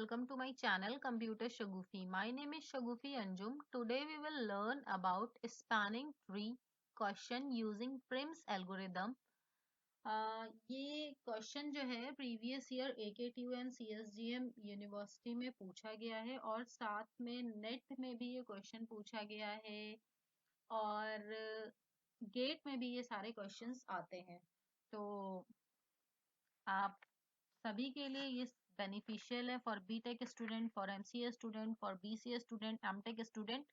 welcome to my channel Computer Shagufi. My name is Shagufi Anjum. Today we will learn about spanning tree question using Prim's algorithm. ये question जो है previous year AKTU and CSGM university में पूछा गया है और साथ में नेट में भी ये क्वेश्चन पूछा गया है और गेट में भी ये सारे क्वेश्चंस आते हैं। तो आप सभी के लिए ये बेनिफिशियल है for BTech student, for MCA student, for BCA student, MTech student.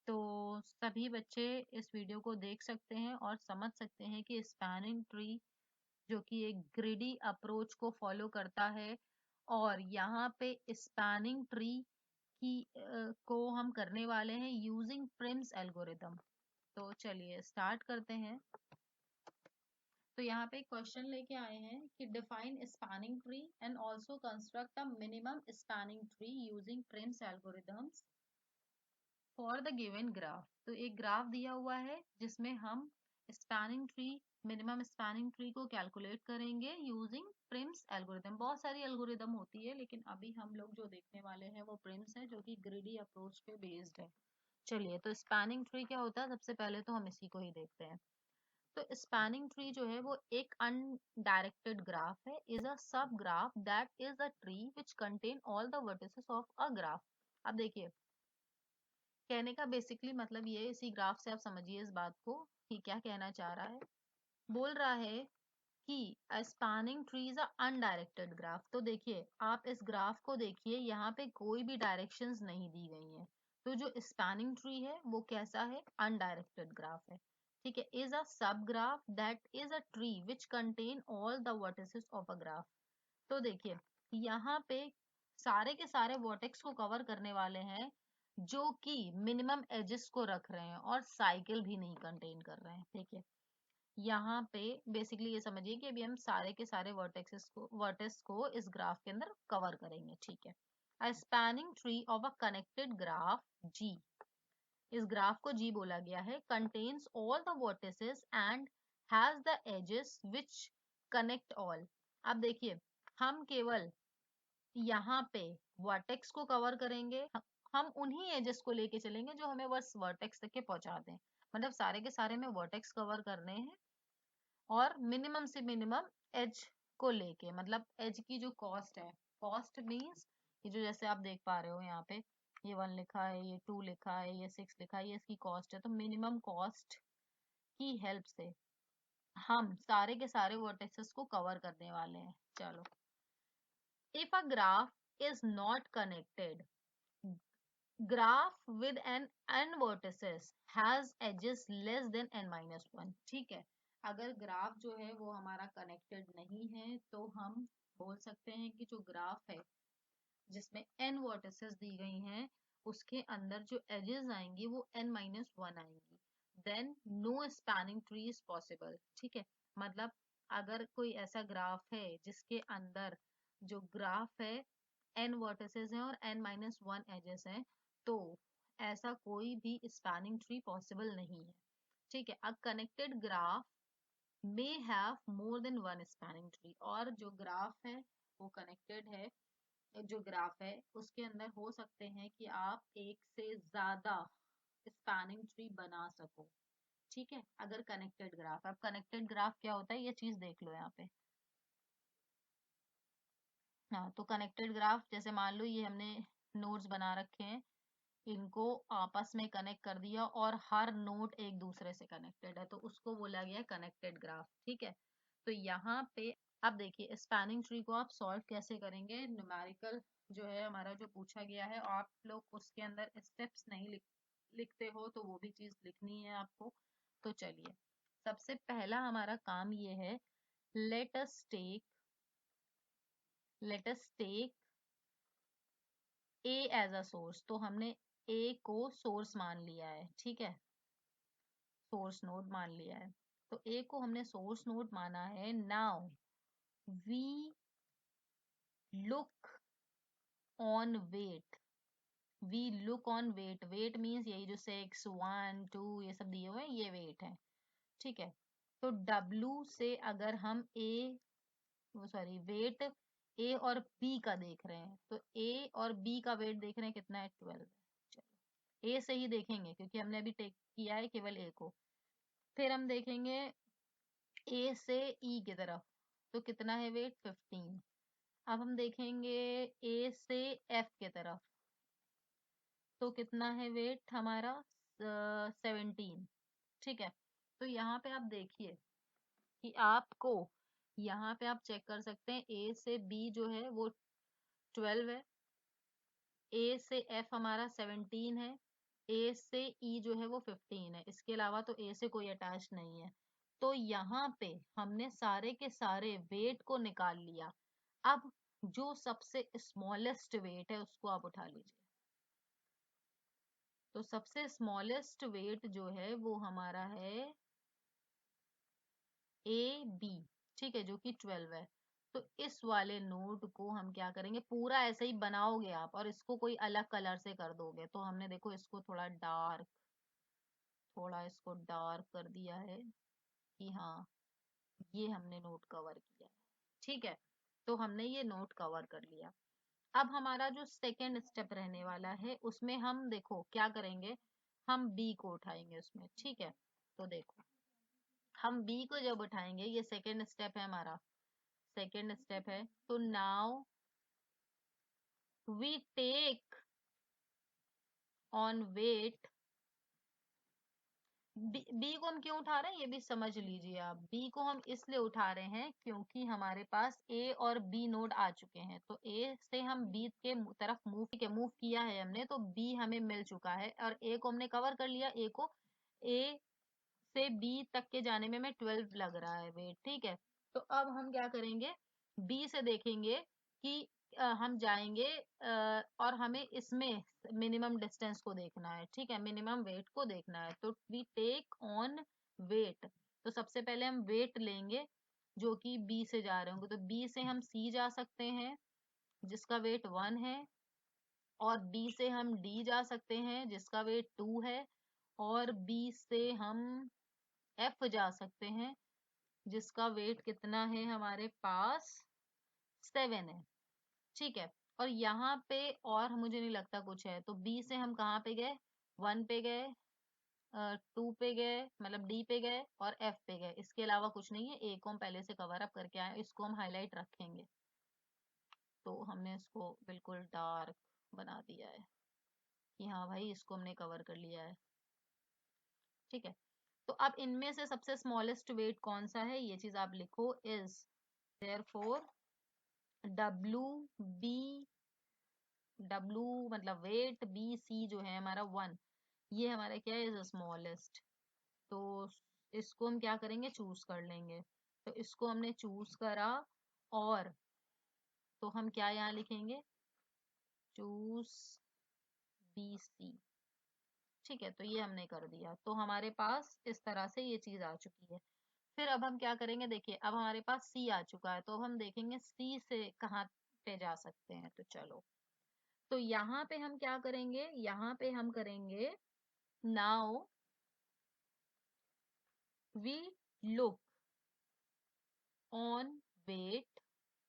तो सभी बच्चे इस वीडियो को देख सकते हैं और समझ सकते हैं कि स्पैनिंग ट्री जो कि एक ग्रिडी अप्रोच को फॉलो करता है और यहाँ पे स्पैनिंग ट्री की को हम करने वाले हैं यूजिंग प्रिम्स एल्गोरिथम। तो चलिए स्टार्ट करते हैं। तो यहाँ पे क्वेश्चन लेके आए हैं कि define spanning tree and also construct a minimum spanning tree using Prim's algorithms for the given graph. तो एक ग्राफ दिया हुआ है जिसमें हम spanning tree, minimum spanning tree को कैलकुलेट करेंगे यूजिंग प्रिम्स एल्गोरिथम। बहुत सारी एल्गोरिथम होती है लेकिन अभी हम लोग जो देखने वाले हैं वो प्रिम्स है जो कि ग्रिडी अप्रोच पे बेस्ड है। चलिए, तो स्पैनिंग ट्री क्या होता है सबसे पहले तो हम इसी को ही देखते हैं। तो स्पैनिंग ट्री जो है वो एक अनडायरेक्टेड ग्राफ है, इज अ सब graph that is a tree which contain all the vertices of a graph. अब देखिए, कहने का बेसिकली मतलब ये, इसी ग्राफ से आप समझिए इस बात को कि क्या कहना चाह रहा है। बोल रहा है कि a spanning tree is a undirected graph. तो देखिए, आप इस ग्राफ को देखिए, यहाँ पे कोई भी डायरेक्शंस नहीं दी गई हैं। तो जो स्पैनिंग ट्री है वो कैसा है? अनडायरेक्टेड ग्राफ है। ठीक है, इज अ सब graph that is a tree which contain all the vertices of a graph. तो देखिए, यहाँ पे सारे के सारे वर्टेक्स को कवर करने वाले हैं जो कि मिनिमम एजेस को रख रहे हैं और साइकिल भी नहीं कंटेन कर रहे हैं। ठीक है, यहाँ पे बेसिकली ये समझिए कि अभी हम सारे के सारे वर्टेक्स को इस ग्राफ के अंदर कवर करेंगे। ठीक है, a spanning tree of a connected graph G, इस ग्राफ को G बोला गया है, contains all the vertices and has the edges which connect all. अब देखिए, हम केवल यहाँ पे वर्टेक्स को कवर करेंगे, हम उन्हीं एजेस को लेके चलेंगे जो हमें बस वर्टेक्स तक के पहुंचा दें। मतलब सारे के सारे में वर्टेक्स कवर करने हैं और मिनिमम से मिनिमम एज को लेके, मतलब एज की जो कॉस्ट है, कॉस्ट मीन्स ये जो जैसे आप देख पा रहे हो यहाँ पे ये 1 लिखा है, ये 2 लिखा है, ये 6 लिखा है, ये इसकी कॉस्ट है। तो मिनिमम कॉस्ट की हेल्प से हम सारे के सारे वर्टेक्सेस को कवर करने वाले हैं। चलो, if a graph is not connected, graph with an n vertices has edges less than n-1। ठीक है, अगर ग्राफ जो है वो हमारा कनेक्टेड नहीं है तो हम बोल सकते हैं कि जो ग्राफ है जिसमें n vertices दी गई हैं उसके अंदर जो एजेस आएंगी वो n-1 आएंगी, then no spanning tree is possible. ठीक है, मतलब अगर कोई ऐसा ग्राफ है जिसके अंदर जो ग्राफ है n वर्टिसेस हैं और n-1 एजेस हैं, तो ऐसा कोई भी स्पैनिंग ट्री पॉसिबल नहीं है। ठीक है, अ connected graph may have more than one spanning tree, और जो ग्राफ है वो कनेक्टेड है, जो ग्राफ है उसके अंदर हो सकते हैं कि आप एक से ज्यादा स्पैनिंग ट्री बना सको। ठीक है, अगर कनेक्टेड ग्राफ, अब कनेक्टेड ग्राफ क्या होता है ये चीज देख लो यहाँ पे। हाँ, तो कनेक्टेड ग्राफ जैसे मान लो ये हमने नोड्स बना रखे हैं, इनको आपस में कनेक्ट कर दिया और हर नोड एक दूसरे से कनेक्टेड है, तो उसको बोला गया है कनेक्टेड ग्राफ। ठीक है, तो यहाँ पे अब देखिए स्पैनिंग ट्री को आप सॉल्व कैसे करेंगे। न्यूमेरिकल जो है हमारा जो पूछा गया है, आप लोग उसके अंदर स्टेप्स नहीं लिखते हो तो वो भी चीज लिखनी है आपको। तो चलिए, सबसे पहला हमारा काम ये है, let us take A as a source. तो हमने ए को सोर्स मान लिया है। ठीक है, सोर्स नोड मान लिया है, तो ए को हमने सोर्स नोड माना है। Now we look on weight, weight means यही जो 6, 1, 2 ये सब दिए हुए हैं ये वेट है। ठीक है, तो W से अगर हम वेट ए और बी का देख रहे हैं, तो ए और बी का वेट देख रहे हैं कितना है, 12 है। चलो ए से ही देखेंगे क्योंकि हमने अभी टेक किया है केवल ए को। फिर हम देखेंगे ए से ई की तरफ, तो कितना है वेट, 15। अब हम देखेंगे ए से एफ की तरफ, तो कितना है वेट हमारा, 17। ठीक है, तो यहाँ पे आप देखिए कि आपको यहाँ पे आप चेक कर सकते हैं ए से बी जो है वो 12 है, ए से एफ हमारा 17 है, ए से ई जो है वो 15 है, इसके अलावा तो ए से कोई अटैच नहीं है। तो यहाँ पे हमने सारे के सारे वेट को निकाल लिया। अब जो सबसे स्मॉलेस्ट वेट है उसको आप उठा लीजिए। तो सबसे स्मॉलेस्ट वेट जो है वो हमारा है ए बी, ठीक है, जो कि 12 है। तो इस वाले नोट को हम क्या करेंगे, पूरा ऐसे ही बनाओगे आप और इसको कोई अलग कलर से कर दोगे। तो हमने देखो इसको थोड़ा इसको डार्क कर दिया है कि हाँ ये हमने नोट कवर किया है। ठीक है, तो हमने ये नोट कवर कर लिया। अब हमारा जो सेकेंड स्टेप रहने वाला है उसमें हम देखो क्या करेंगे, हम बी को उठाएंगे उसमें। ठीक है, तो देखो हम बी को जब उठाएंगे, ये सेकेंड स्टेप है हमारा, सेकेंड स्टेप है, तो now we take on weight. B को हम क्यों उठा रहे हैं ये भी समझ लीजिए आप। बी को हम इसलिए उठा रहे हैं क्योंकि हमारे पास ए और बी नोड आ चुके हैं, तो ए से हम बी के तरफ मूव किया है हमने, तो बी हमें मिल चुका है और ए को हमने कवर कर लिया। ए को ए से बी तक के जाने में हमें 12 लग रहा है वेट। ठीक है, तो अब हम क्या करेंगे, बी से देखेंगे कि हम जाएंगे और हमें इसमें मिनिमम डिस्टेंस को देखना है। ठीक है, मिनिमम वेट को देखना है, तो वी टेक ऑन वेट। तो सबसे पहले हम वेट लेंगे जो कि बी से जा रहे होंगे, तो बी से हम सी जा सकते हैं जिसका वेट 1 है, और बी से हम डी जा सकते हैं जिसका वेट 2 है, और बी से हम एफ जा सकते हैं जिसका वेट कितना है हमारे पास, 7 है। ठीक है, और यहाँ पे और मुझे नहीं लगता कुछ है, तो बी से हम कहाँ पे गए, 1 पे गए, 2 पे गए, मतलब डी पे गए और एफ पे गए, इसके अलावा कुछ नहीं है। ए को हम पहले से कवर अप करके आए, इसको हम हाईलाइट रखेंगे। तो हमने इसको बिल्कुल डार्क बना दिया है कि हाँ भाई इसको हमने कवर कर लिया है। ठीक है, तो अब इनमें से सबसे स्मॉलेस्ट वेट कौन सा है ये चीज आप लिखो, is therefore W B, W मतलब वेट, बी सी जो है हमारा 1, ये हमारा क्या है, स्मॉलेस्ट। तो इसको हम क्या करेंगे, चूज कर लेंगे। तो इसको हमने चूज करा, और तो हम क्या यहाँ लिखेंगे, चूज बी सी। ठीक है, तो ये हमने कर दिया, तो हमारे पास इस तरह से ये चीज आ चुकी है। फिर अब हम क्या करेंगे, देखिए अब हमारे पास सी आ चुका है, तो अब हम देखेंगे सी से कहाँ पे जा सकते हैं। तो चलो, तो यहाँ पे हम क्या करेंगे, यहाँ पे हम करेंगे now we look on weight.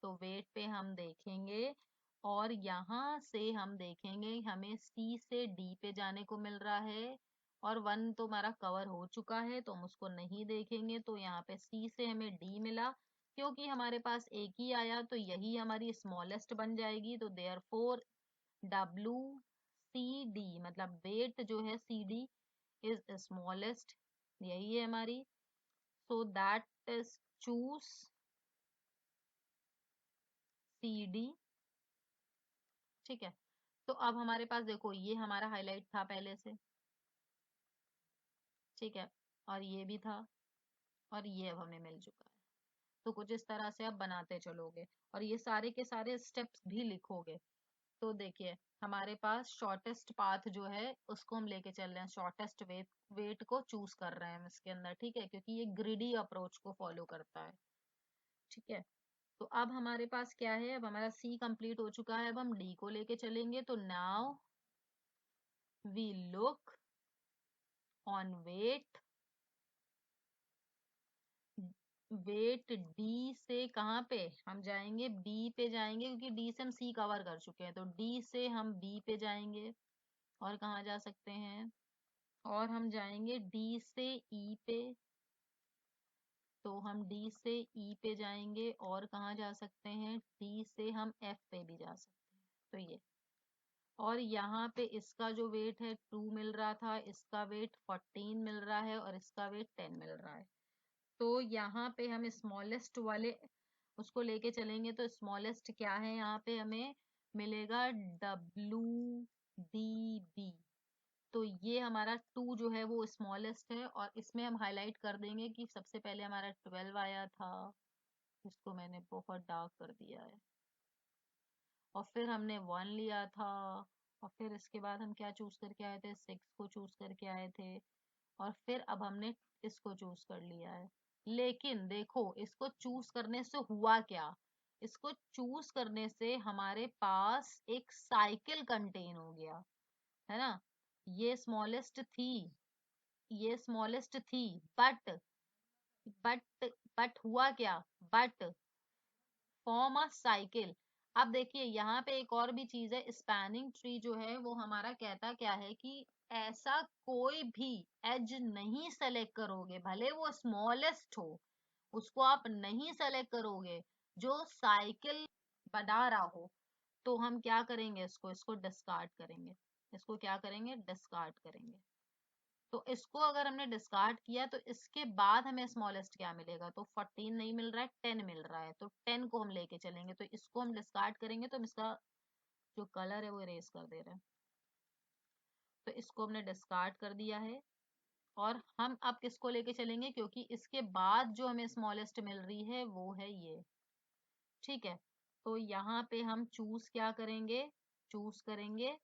तो वेट पे हम देखेंगे और यहाँ से हम देखेंगे हमें सी से डी पे जाने को मिल रहा है, और 1 तो हमारा कवर हो चुका है तो हम उसको नहीं देखेंगे। तो यहाँ पे सी से हमें डी मिला, क्योंकि हमारे पास एक ही आया तो यही हमारी स्मॉलेस्ट बन जाएगी। तो therefore W C D मतलब वेट जो है सी डी इज स्मॉलेस्ट, यही है हमारी। So that is choose C D. ठीक है, तो अब हमारे पास देखो ये हमारा हाईलाइट था पहले से, ठीक है, और ये भी था, और ये अब हमें मिल चुका है। तो कुछ इस तरह से आप बनाते चलोगे और ये सारे के सारे स्टेप्स भी लिखोगे। तो देखिए हमारे पास शॉर्टेस्ट पाथ जो है उसको हम लेके चल रहे हैं, शॉर्टेस्ट वेट को चूज कर रहे हैं हम इसके अंदर। ठीक है, क्योंकि ये ग्रिडी अप्रोच को फॉलो करता है। ठीक है, तो अब हमारे पास क्या है, अब हमारा सी कंप्लीट हो चुका है, अब हम डी को लेके चलेंगे। तो now we look on weight weight D से कहाँ पे हम जाएंगे, बी पे जाएंगे, क्योंकि डी से हम सी कवर कर चुके हैं, तो डी से हम बी पे जाएंगे। और कहाँ जा सकते हैं, और हम जाएंगे डी से ई पे, तो हम डी से ई पे जाएंगे। और कहाँ जा सकते हैं, डी से हम एफ पे भी जा सकते हैं। तो ये, और यहाँ पे इसका जो वेट है 2 मिल रहा था, इसका वेट 14 मिल रहा है, और इसका वेट 10 मिल रहा है। तो यहाँ पे हम स्मॉलेस्ट वाले उसको लेके चलेंगे, तो स्मॉलेस्ट क्या है, यहाँ पे हमें मिलेगा WDB। तो ये हमारा 2 जो है वो स्मॉलेस्ट है, और इसमें हम हाईलाइट कर देंगे कि सबसे पहले हमारा 12 आया था, इसको मैंने बहुत डार्क कर दिया है, और फिर हमने 1 लिया था, और फिर इसके बाद हम क्या चूज करके आए थे, 6 को चूज करके आए थे, और फिर अब हमने इसको चूज कर लिया है। लेकिन देखो, इसको चूज करने से हुआ क्या, इसको चूज करने से हमारे पास एक साइकिल कंटेन हो गया, है ना। ये स्मॉलेस्ट थी, ये स्मॉलेस्ट थी, बट बट बट हुआ क्या, बट फॉर्म अ साइकिल। अब देखिए यहाँ पे एक और भी चीज है, स्पैनिंग ट्री जो है वो हमारा कहता क्या है कि ऐसा कोई भी एज नहीं सेलेक्ट करोगे, भले वो स्मॉलेस्ट हो, उसको आप नहीं सेलेक्ट करोगे जो साइकिल बना रहा हो। तो हम क्या करेंगे, इसको इसको डिस्कार्ड करेंगे, इसको क्या करेंगे, डिस्कार्ड करेंगे। तो इसको अगर हमने डिस्कार्ड किया तो इसके बाद हमें स्मॉलेस्ट क्या मिलेगा, तो 14 नहीं मिल रहा है, 10 मिल रहा है, तो 10 को हम लेके चलेंगे, तो इसको हम डिस्कार्ड करेंगे, तो हम इसका जो कलर है वो इरेज कर दे रहे हैं। तो इसको हमने डिस्कार्ड कर दिया है, और हम अब किसको लेके चलेंगे, क्योंकि इसके बाद जो हमें स्मॉलेस्ट मिल रही है वो है ये, ठीक है। तो यहाँ पे हम चूज क्या करेंगे, चूज करेंगे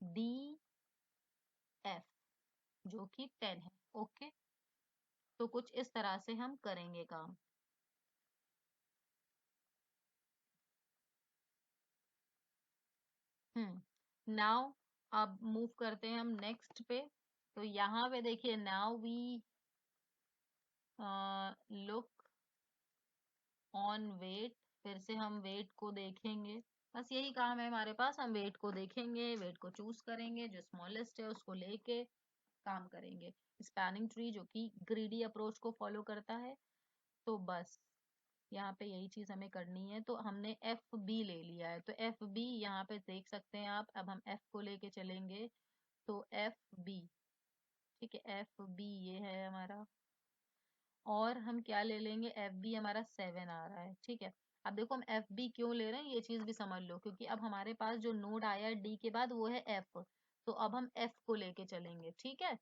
DF, जो कि 10 है। ओके, तो कुछ इस तरह से हम करेंगे काम। नाउ अब मूव करते हैं हम नेक्स्ट पे। तो यहाँ पे देखिए, now we look on weight, फिर से हम वेट को देखेंगे, बस यही काम है हमारे पास, हम वेट को देखेंगे, वेट को चूज करेंगे, जो स्मॉलेस्ट है उसको लेके काम करेंगे। स्पैनिंग ट्री जो कि ग्रीडी अप्रोच को फॉलो करता है, तो बस यहाँ पे यही चीज हमें करनी है। तो हमने एफ बी ले लिया है, तो एफ बी यहाँ पे देख सकते हैं आप, अब हम एफ को लेके चलेंगे, तो एफ बी, ठीक है, एफ बी ये है हमारा, और हम क्या ले लेंगे, एफ बी हमारा 7 आ रहा है, ठीक है। अब देखो हम एफ बी क्यों ले रहे हैं, ये चीज भी समझ लो, क्योंकि अब हमारे पास जो नोड आया है डी के बाद वो है एफ, तो अब हम एफ को लेके चलेंगे, ठीक है।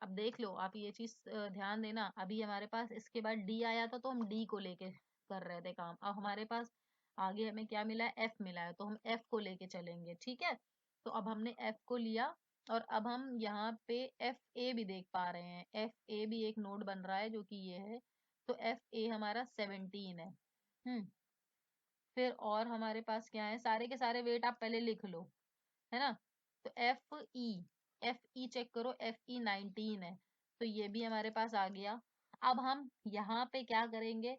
अब देख लो आप ये चीज ध्यान देना, अभी हमारे पास इसके बाद डी आया था, तो हम डी को लेके कर रहे थे काम, अब हमारे पास आगे हमें क्या मिला है, एफ मिला है, तो हम एफ को लेके चलेंगे, ठीक है। तो अब हमने एफ को लिया, और अब हम यहाँ पे एफ ए भी देख पा रहे हैं, एफ ए भी एक नोड बन रहा है जो कि ये है, तो एफ ए हमारा 17 है। फिर और हमारे पास क्या है, सारे के सारे वेट आप पहले लिख लो, है ना। तो एफ ई चेक करो, एफ ई 19 है, तो ये भी हमारे पास आ गया। अब हम यहाँ पे क्या करेंगे,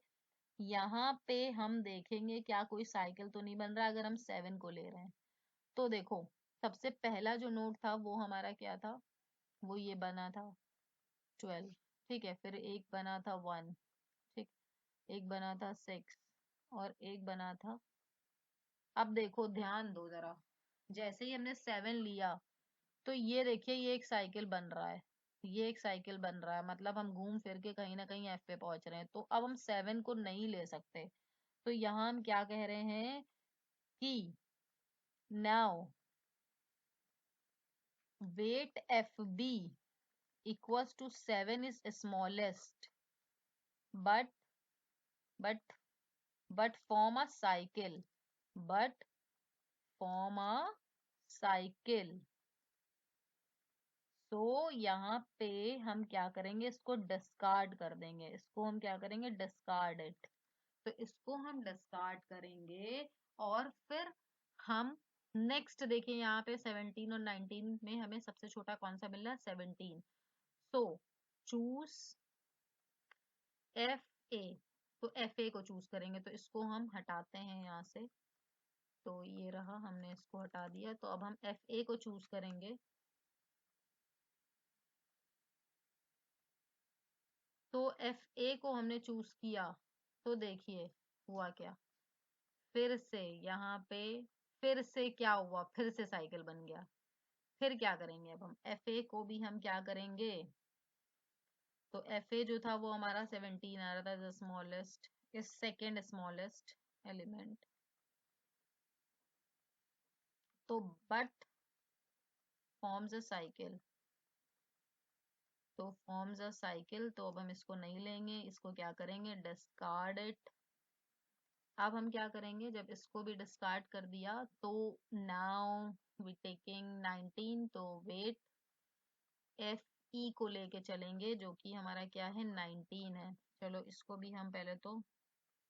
यहाँ पे हम देखेंगे क्या कोई साइकिल तो नहीं बन रहा, अगर हम 7 को ले रहे हैं। तो देखो, सबसे पहला जो नोड था वो हमारा क्या था, वो ये बना था 12, ठीक है, फिर एक बना था 1, ठीक, एक बना था 6, और एक बना था, अब देखो ध्यान दो जरा, जैसे ही हमने 7 लिया, तो ये देखिए ये एक साइकिल बन रहा है, ये एक साइकिल बन रहा है, मतलब हम घूम फिर के कहीं ना कहीं एफ पे पहुंच रहे हैं, तो अब हम 7 को नहीं ले सकते। तो यहाँ हम क्या कह रहे हैं कि now weight F B equals to 7 is smallest, but but but form a cycle, but form a cycle. तो यहाँ पे हम क्या करेंगे, इसको डिस्कार्ड कर देंगे, इसको हम क्या करेंगे, डिस्कार्ड इट। तो इसको हम डिस्कार्ड करेंगे, और फिर हम नेक्स्ट देखिए, यहाँ पे 17 और 19 में हमें सबसे छोटा कौन सा मिल रहा है, 17। सो चूज एफ ए, तो एफ ए को चूज करेंगे, तो इसको हम हटाते हैं यहाँ से। तो ये रहा, हमने इसको हटा दिया। तो अब हम एफ ए को चूज करेंगे। तो एफ ए को हमने चूज किया, तो देखिए हुआ क्या, फिर से यहाँ पे फिर से क्या हुआ, फिर से साइकिल बन गया। फिर क्या करेंगे, अब हम एफ ए को भी हम क्या करेंगे, तो एफ ए जो था वो हमारा 17 आ रहा था, smallest is second smallest element. तो बट फॉर्म्स अ साइकिल, तो फॉर्म्स अ साइकिल, तो अब हम इसको नहीं लेंगे, इसको क्या करेंगे, डिस्कार्ड इट। अब हम क्या करेंगे, जब इसको भी डिस्कार्ड कर दिया, तो नाउ वी टेकिंग 19, तो वेट एफ ई को लेके चलेंगे, जो कि हमारा क्या है, 19 है। चलो इसको भी हम पहले तो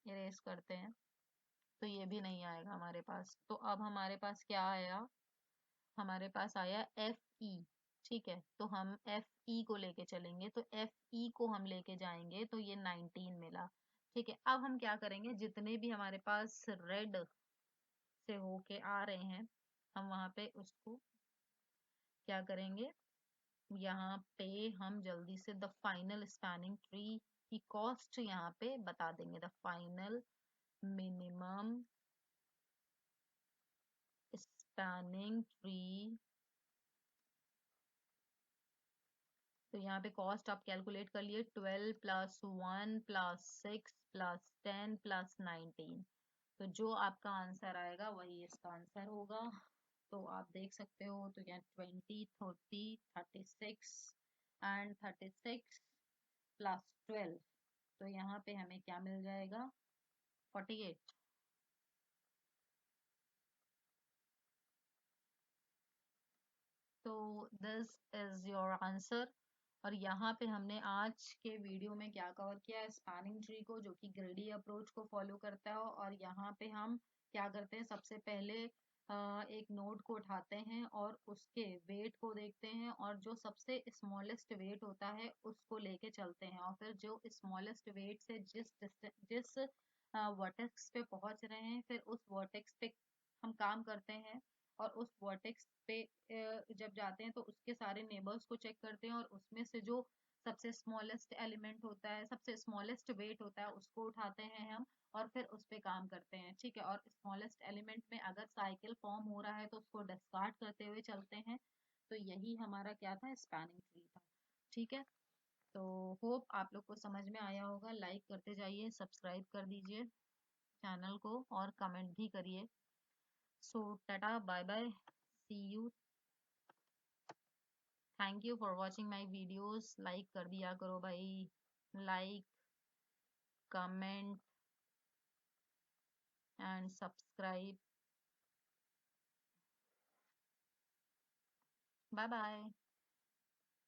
इरेज करते हैं, तो ये भी नहीं आएगा हमारे पास। तो अब हमारे पास क्या आया, हमारे पास आया एफ ई। ठीक है, तो हम एफ ई को लेके चलेंगे, तो एफ ई को हम लेके जाएंगे, तो ये 19 मिला। ठीक है, अब हम क्या करेंगे, जितने भी हमारे पास रेड से होके आ रहे हैं, हम वहां पे उसको क्या करेंगे, यहाँ पे हम जल्दी से द फाइनल स्पैनिंग ट्री की कॉस्ट यहाँ पे बता देंगे, the final minimum spanning tree. तो यहाँ पे कॉस्ट आप कैलकुलेट कर लिए, 12 प्लस 1 प्लस 6 प्लस 10 प्लस 19। तो जो आपका आंसर आएगा वही इसका आंसर होगा। तो आप देख सकते हो, तो यहाँ 20 30 36 एंड 36 प्लस 12, तो यहाँ पे हमें क्या मिल जाएगा, 48। तो दिस इज योर आंसर। और यहाँ पे हमने आज के वीडियो में क्या कवर किया है, स्पैनिंग ट्री को, जो कि ग्रेडी अप्रोच को फॉलो करता है। और यहाँ पे हम क्या करते हैं, सबसे पहले एक नोड को उठाते हैं और उसके वेट को देखते हैं, और जो सबसे स्मॉलेस्ट वेट होता है उसको लेके चलते हैं, और फिर जो स्मॉलेस्ट वेट से जिस वर्टेक्स पे पहुंच रहे हैं, फिर उस वर्टेक्स पे हम काम करते हैं। और उस वर्टेक्स पे जब जाते हैं, तो उसके सारे नेबर्स को चेक करते हैं, और उसमें से जो सबसे स्मॉलेस्ट एलिमेंट होता है, सबसे स्मॉलेस्ट वेट होता है, उसको उठाते हैं हम, और फिर उस पे काम करते हैं। ठीक है, और स्मॉलेस्ट एलिमेंट में अगर साइकिल फॉर्म हो रहा है, तो उसको डिस्कार्ड करते हुए चलते हैं। तो यही हमारा क्या था, स्पैनिंग ट्री था। ठीक है, तो होप आप लोग को समझ में आया होगा। लाइक करते जाइए, सब्सक्राइब कर दीजिए चैनल को, और कमेंट भी करिए। So tata bye bye, see you, thank you for watching my videos. Like कर दिया करो भाई, like, comment and subscribe. Bye bye.